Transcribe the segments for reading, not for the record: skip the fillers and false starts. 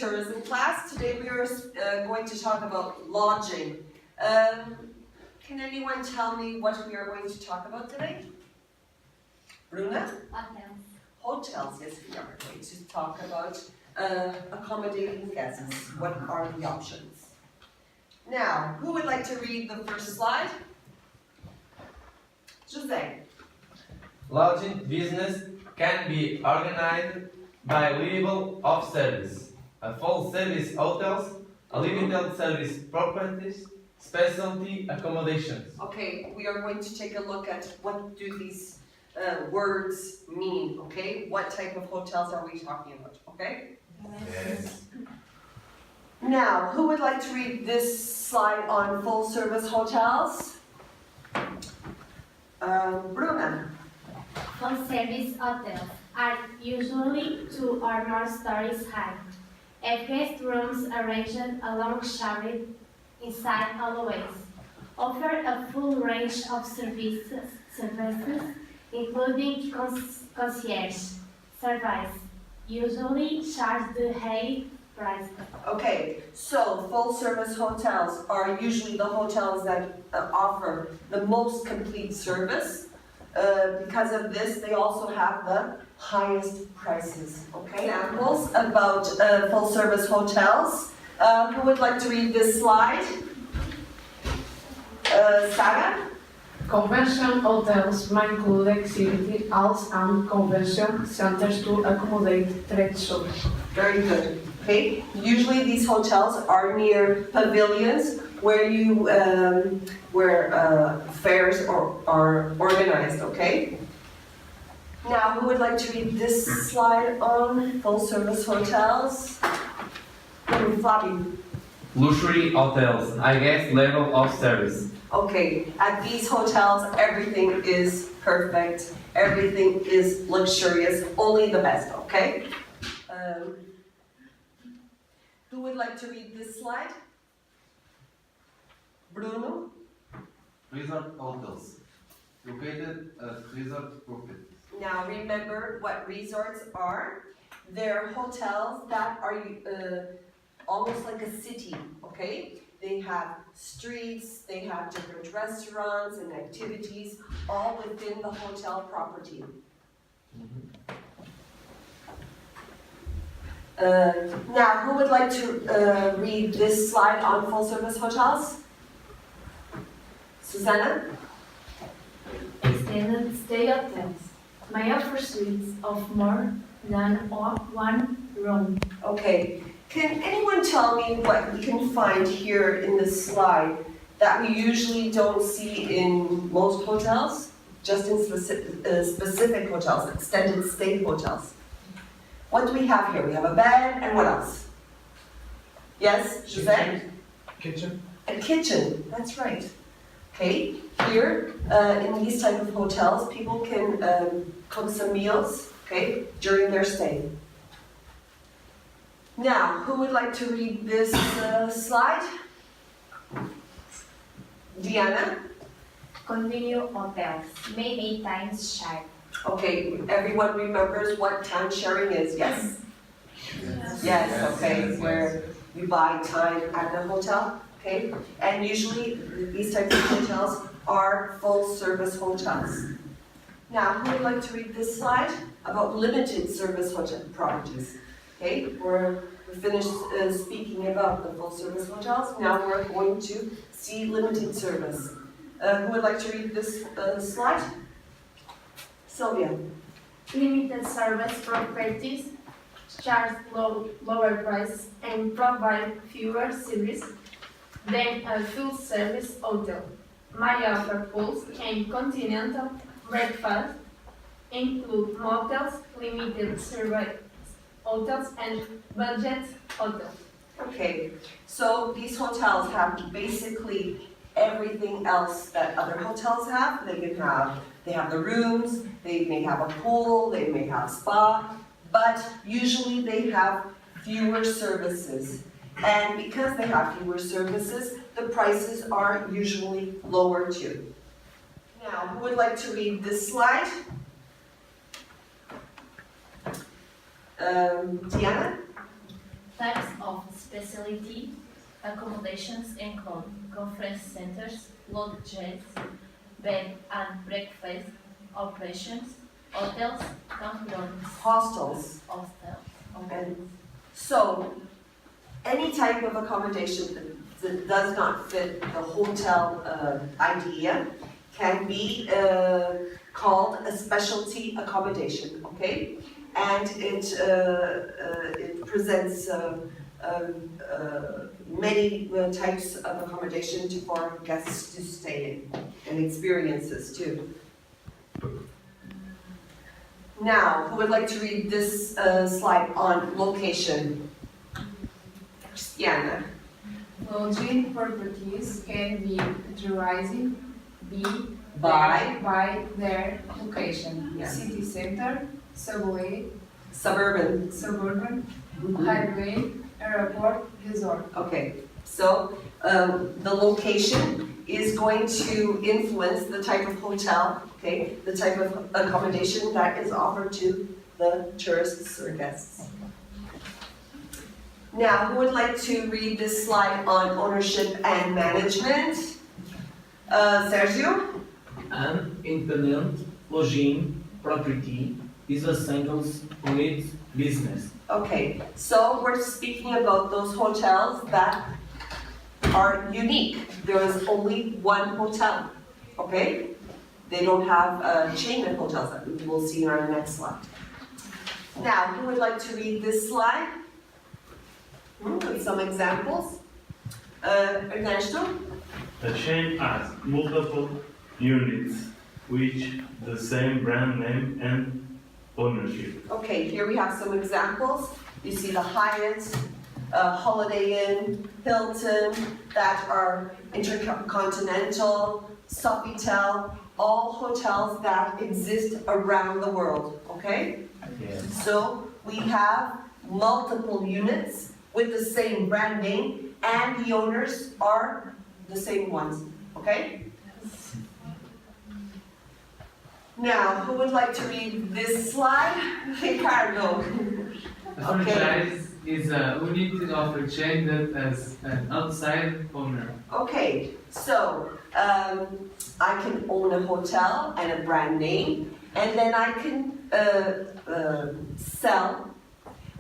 tourism class. Today we are going to talk about lodging. Can anyone tell me what we are going to talk about today? Bruna? Hotels. Hotels, yes, we are going to talk about accommodating guests. What are the options? Now, who would like to read the first slide? Jose. Lodging business can be organized by level of service, a full service hotels, a limited service properties, specialty accommodations. Okay, we are going to take a look at what do these words mean, okay? What type of hotels are we talking about, okay? Yes. Now, who would like to read this slide on full service hotels? Bruna. Full service hotels are usually 2 or more stories high. Have guest rooms arranged along showered inside hallways. Offer a full range of services including concierge service, usually charge the high price. Okay, so full service hotels are usually the hotels that offer the most complete service. Because of this, they also have the highest prices. Okay, examples about full service hotels. Who would like to read this slide? Sarah? Convention hotels may include exhibit halls and convention centers to accommodate trade shows. Very good. Okay, usually these hotels are near pavilions where fairs are organized. Okay. Now, who would like to read this slide on full service hotels? Flavio. Luxury hotels, I guess level of service. Okay, at these hotels, everything is perfect, everything is luxurious, only the best, okay? Who would like to read this slide? Bruno? Resort hotels, located at resort properties. Now remember what resorts are. They're hotels that are almost like a city, okay? They have streets, they have different restaurants and activities, all within the hotel property. Now, who would like to read this slide on full service hotels? Susanna? Extended stay hotels may offer suites of more than one room. Okay. Can anyone tell me what we can find here in this slide that we usually don't see in most hotels? Just in specific hotels, extended stay hotels. What do we have here? We have a bed and what else? Yes, Jose? Kitchen. A kitchen, that's right. Okay, here in these type of hotels, people can cook some meals, okay, during their stay. Now, who would like to read this slide? Diana? Continue hotels may be times share. Okay, everyone remembers what time sharing is, yes? Yes, okay, where you buy time at the hotel, okay? And usually, these types of hotels are full-service hotels. Now, who would like to read this slide about limited service hotel properties? Okay, we're finished speaking about the full-service hotels. Now we're going to see limited service. Who would like to read this slide? Sylvia. Limited service properties charge lower prices and provide fewer services than a full-service hotel. May offer pools and continental breakfast, include motels, limited service hotels, and budget hotels. Okay, so these hotels have basically everything else that other hotels have. They have the rooms, they may have a pool, they may have spa, but usually they have fewer services. And because they have fewer services, the prices are usually lower too. Now, who would like to read this slide? Diana? Types of specialty accommodations include conference centers, lodges, bed and breakfast operations, hotels, campgrounds, Hostels. And so, any type of accommodation that does not fit the hotel idea can be called a specialty accommodation, okay? And it presents many types of accommodation for guests to stay in, and experiences too. Now, who would like to read this slide on location? Christiana. Lodging properties can be categorized By their location. Yeah. City center, subway, suburban. suburban, highway, airport, resort. Okay, so the location is going to influence the type of hotel, okay, the type of accommodation that is offered to the tourists or guests. Now, who would like to read this slide on ownership and management? Sergio? An independent lodging property is a single-unit business. Okay, so we're speaking about those hotels that are unique. There is only one hotel, okay? They don't have a chain of hotels that we will see in our next slide. Now, who would like to read this slide? With some examples. Ernesto? A chain has multiple units, which the same brand name and ownership. Okay, here we have some examples. You see the Hyatt, Holiday Inn, Hilton, that are intercontinental, Sofitel, all hotels that exist around the world, okay? Yes. So we have multiple units with the same brand name and the owners are the same ones, okay? Now, who would like to read this slide? Ricardo. A franchise is a unit of a chain that has an outside owner. Okay, so I can own a hotel and a brand name, and then I can sell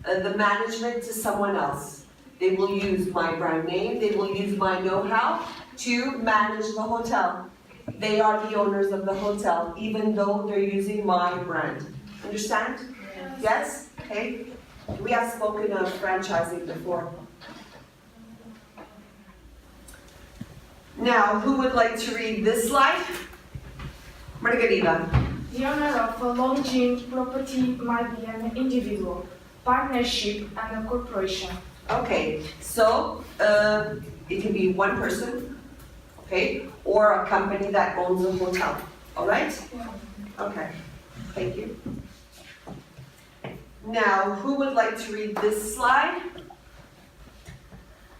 the management to someone else. They will use my brand name, they will use my know-how to manage the hotel. They are the owners of the hotel, even though they're using my brand. Understand? Yes? Okay. We have spoken of franchising before. Now, who would like to read this slide? Margarida. The owner of a lodging property might be an individual, partnership, and a corporation. Okay, so it can be one person, okay, or a company that owns a hotel. All right? Okay, thank you. Now, who would like to read this slide?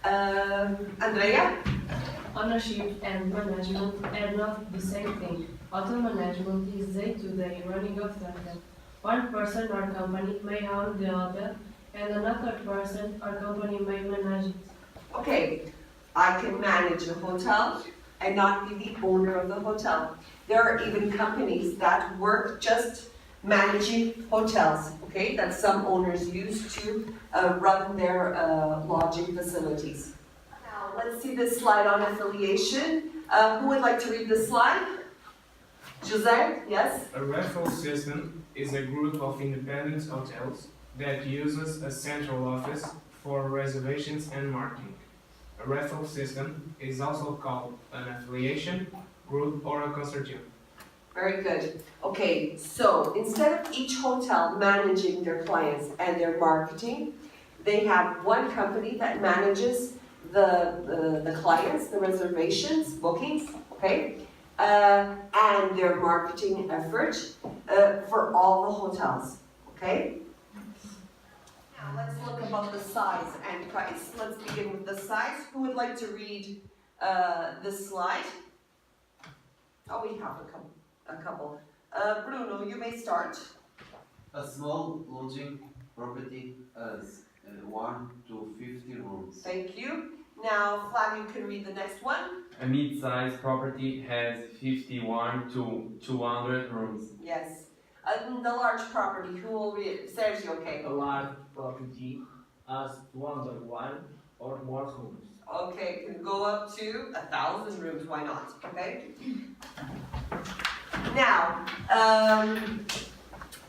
Andrea? Ownership and management are not the same thing. Hotel management is day-to-day running of the hotel. One person or company may own the hotel, and another person or company may manage it. Okay, I can manage a hotel and not be the owner of the hotel. There are even companies that work just managing hotels, okay, that some owners use to run their lodging facilities. Now, let's see this slide on affiliation. Who would like to read this slide? Jose, yes? A referral system is a group of independent hotels that uses a central office for reservations and marketing. A referral system is also called an affiliation, group, or a consortium. Very good. Okay, so instead of each hotel managing their clients and their marketing, they have one company that manages the clients, the reservations, bookings, okay, and their marketing effort for all the hotels, okay? Now let's look about the size and price. Let's begin with the size. Who would like to read this slide? Oh, we have a couple. Bruno, you may start. A small lodging property has 1 to 50 rooms. Thank you. Now, Flav, you can read the next one. A mid-sized property has 51 to 200 rooms. Yes. The large property, who will read it? Sergio, okay. A large property has 201 or more rooms. Okay, can go up to 1,000 rooms, why not? Okay? Now,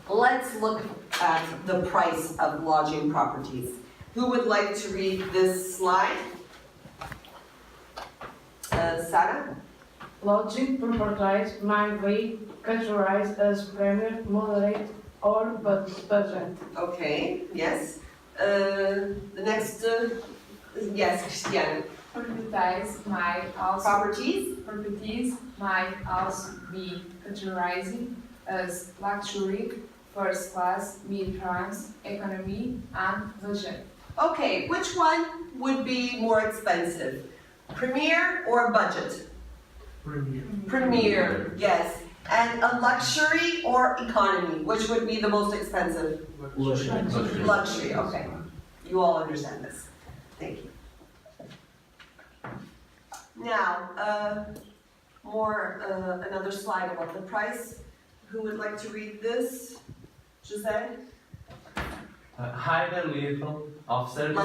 let's look at the price of lodging properties. Who would like to read this slide? Sarah? Lodging properties might be categorized as premium, moderate, or budget. Okay, yes. The next, yes, Cristiano. Properties might also be categorized as luxury, first class, mid-price, economy, and budget. Okay, which one would be more expensive? Premier or budget? Premier, yes. And a luxury or economy? Which would be the most expensive? Luxury, okay. You all understand this. Thank you. Now, another slide about the price. Who would like to read this? Giselle? Higher level of service.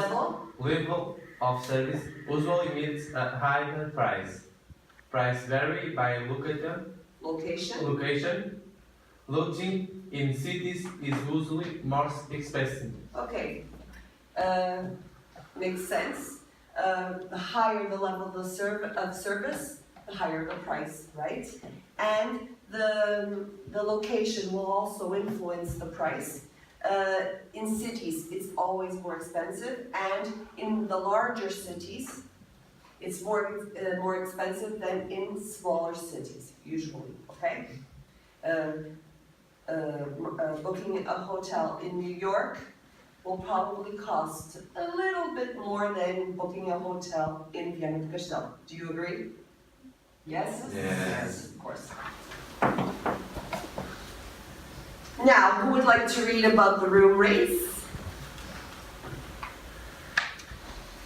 Level of service usually means a higher price. Price vary by location. Lodging in cities is usually more expensive. Okay, makes sense. The higher the level of service, the higher the price, right? And the location will also influence the price. In cities, it's always more expensive, and in the larger cities, it's more expensive than in smaller cities, usually, okay? Booking a hotel in New York will probably cost a little bit more than booking a hotel in Viana do Castelo. Do you agree? Yes? Yes. Of course. Now, who would like to read about the room rates?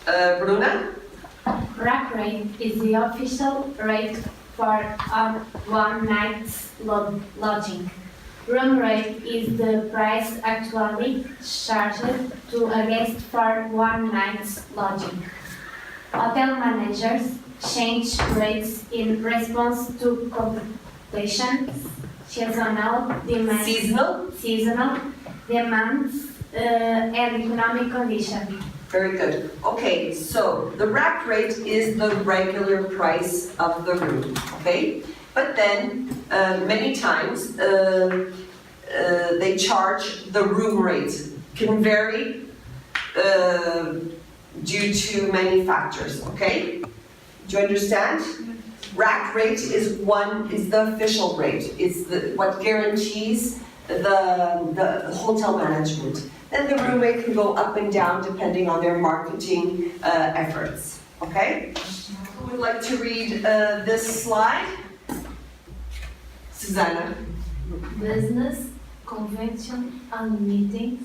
Bruna? Rack rate is the official rate for one night's lodging. Room rate is the price actually charged to a guest for one night's lodging. Hotel managers change rates in response to competition, seasonal demands, and economic conditions. Very good. Okay, so the rack rate is the regular price of the room, okay? But then, many times, they charge the room rate. Can vary due to many factors, okay? Do you understand? Rack rate is the official rate. It's what guarantees the hotel management. Then the room rate can go up and down depending on their marketing efforts, okay? Who would like to read this slide? Susanna. Business, convention and meetings,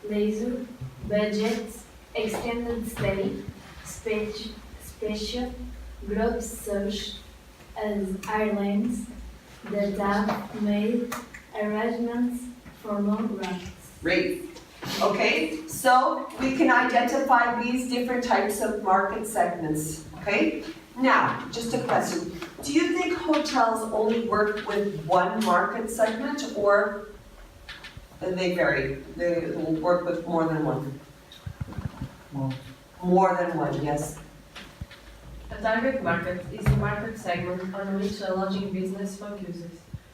leisure, budgets, extended stay, special group search as airlines that have made arrangements for long runs. Great. Okay, so we can identify these different types of market segments, okay? Now, just a question. Do you think hotels only work with one market segment, or they vary? They will work with more than one? More than one, yes. A target market is the market segment on which a lodging business focuses.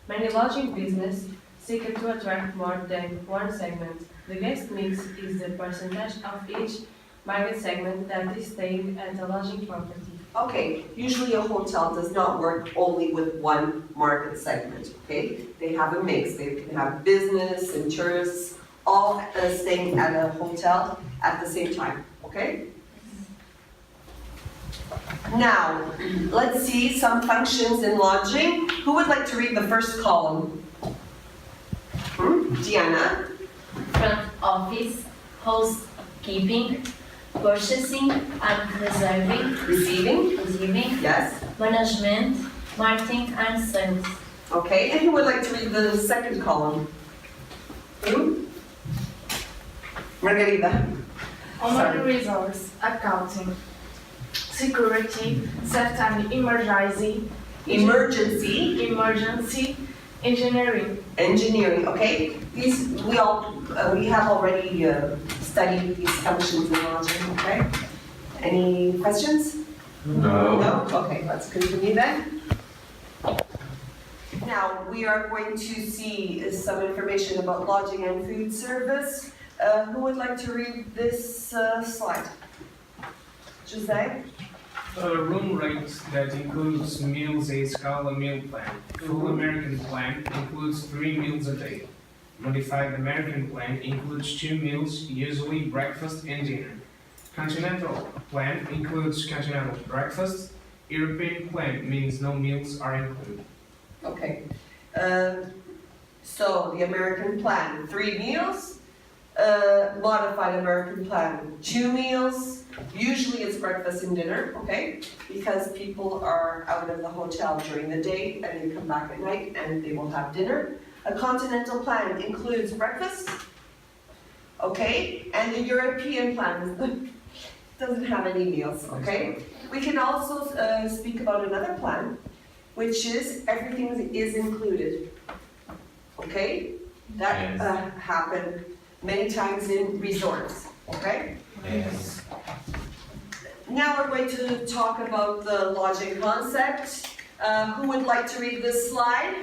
Many lodging businesses seek to attract more than one segment. The guest mix is the percentage of each market segment that is staying at a lodging property. Okay, usually a hotel does not work only with one market segment, okay? They have a mix. They can have business and tourists all staying at a hotel at the same time, okay? Now, let's see some functions in lodging. Who would like to read the first column? Diana? Front office hosts keeping, purchasing and receiving, Yes. management, marketing and sales. Okay, and who would like to read the second column? Who? Margarida. Human resource, accounting, security, safety and emergency, Emergency engineering. Okay? These, we have already studied these functions in logic, okay? Any questions? No. No? Okay, let's continue then. Now, we are going to see some information about lodging and food service. Who would like to read this slide? Jose? A room rate that includes meals is called a meal plan. Full American plan includes 3 meals a day. Modified American plan includes 2 meals, usually breakfast and dinner. Continental plan includes continental breakfast. European plan means no meals are included. Okay. So the American plan, 3 meals. Modified American plan, 2 meals. Usually it's breakfast and dinner, okay? Because people are out of the hotel during the day and they come back at night and they will have dinner. A continental plan includes breakfast, okay? And the European plan doesn't have any meals, okay? We can also speak about another plan, which is everything is included, okay? That happened many times in resorts, okay? Yes. Now we're going to talk about the lodging concept. Who would like to read this slide?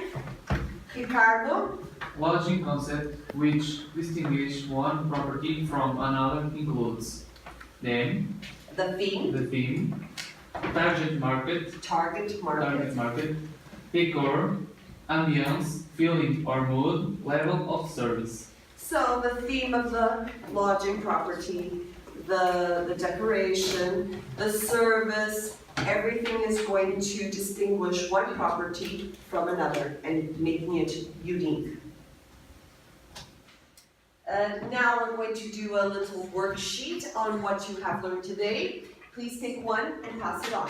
Ricardo? Lodging concept which distinguish one property from another includes name, The theme, target market, decor, ambience, feeling or mood, level of service. So the theme of the lodging property, the decoration, the service, everything is going to distinguish one property from another and making it unique. Now we're going to do a little worksheet on what you have learned today. Please take one and pass it on.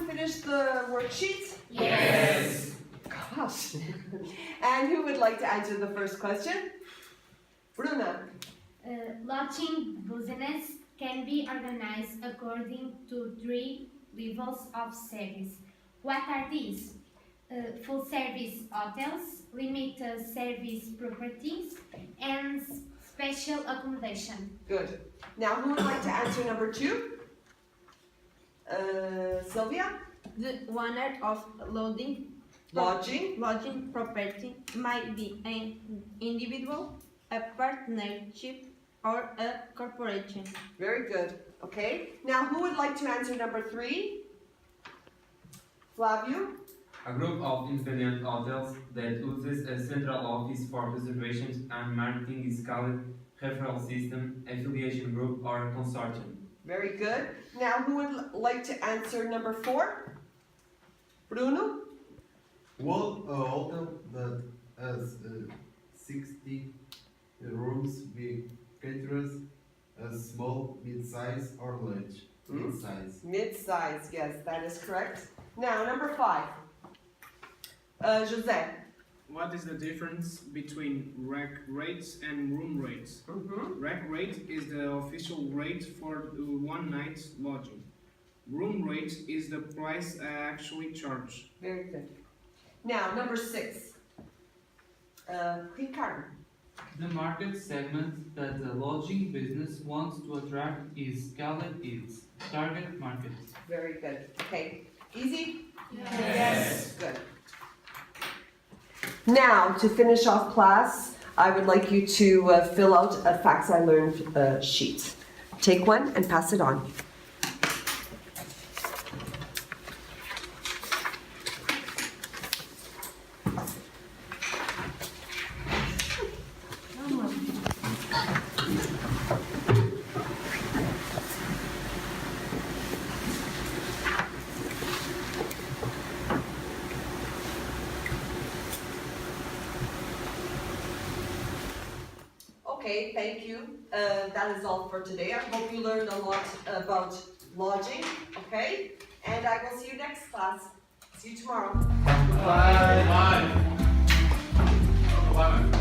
Finish the worksheet? Yes. Gosh. And who would like to answer the first question? Bruna. Lodging business can be organized according to 3 levels of service. What are these? Full service hotels, limited service properties, and special accommodation. Good. Now who would like to answer number 2? Sylvia? The owner of lodging property might be an individual, a partnership, or a corporation. Very good. Okay. Now who would like to answer number 3? Flavio? A group of independent hotels that uses a central office for reservations and marketing is called referral system, affiliation group, or consortium. Very good. Now who would like to answer number 4? Bruno? Will a hotel that has 60 rooms be catered as small, mid-size, or large? Mid-size. Mid-size, yes, that is correct. Now, number 5. Jose. What is the difference between rack rates and room rates? Rack rate is the official rate for the one night lodging. Room rate is the price I actually charge. Very good. Now, number 6. Ricardo. The market segment that the lodging business wants to attract is called its target market. Very good. Okay. Easy? Yes. Good. Now, to finish off class, I would like you to fill out a Facts I Learned sheet. Take one and pass it on. Okay, thank you. That is all for today. I hope you learned a lot about lodging, okay? And I will see you next class. See you tomorrow. Bye. Bye. Bye.